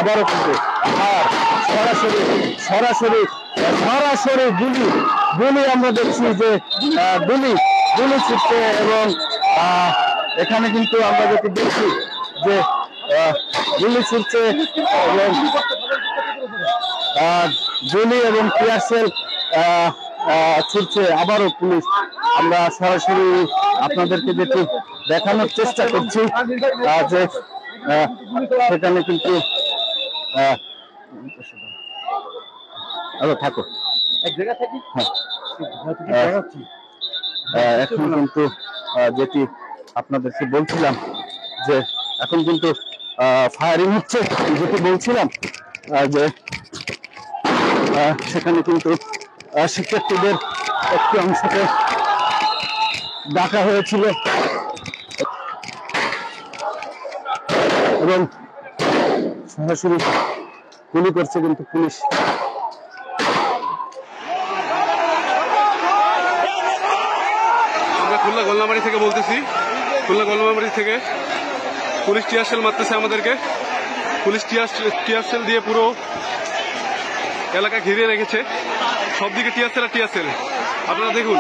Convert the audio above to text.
আবারও কিন্তু আর সরাসরি সরাসরি সরাসরি গুলি গুলি আমরা দেখছি যে গুলি গুলি ছুটছে এবং এখানে কিন্তু আমরা যেটি দেখছি যে গুলি ছুটছে এবং গুলি এবং টিয়ারশেল ছুটছে আবারও পুলিশ। আমরা সরাসরি আপনাদেরকে যেটি দেখানোর চেষ্টা করছি যে সেখানে কিন্তু থাকো এখন কিন্তু যেটি আপনাদেরকে বলছিলাম যে এখন কিন্তু ফায়ারিং হচ্ছে, যেটি বলছিলাম যে সেখানে কিন্তু শিক্ষার্থীদের একটি অংশকে ডাকা হয়েছিল এবং সরাসরি গুলি করছে কিন্তু পুলিশ। আমরা খুলনা গোলনামারি থেকে বলতেছি, খুলনা গোলনামারি থেকে পুলিশ টিয়ারশেল মারতেছে আমাদেরকে। পুলিশ টিয়ারশেল দিয়ে পুরো এলাকা ঘিরে রেখেছে, সব দিকে টিয়ারশেল আর টিয়ারশেল। আপনারা দেখুন,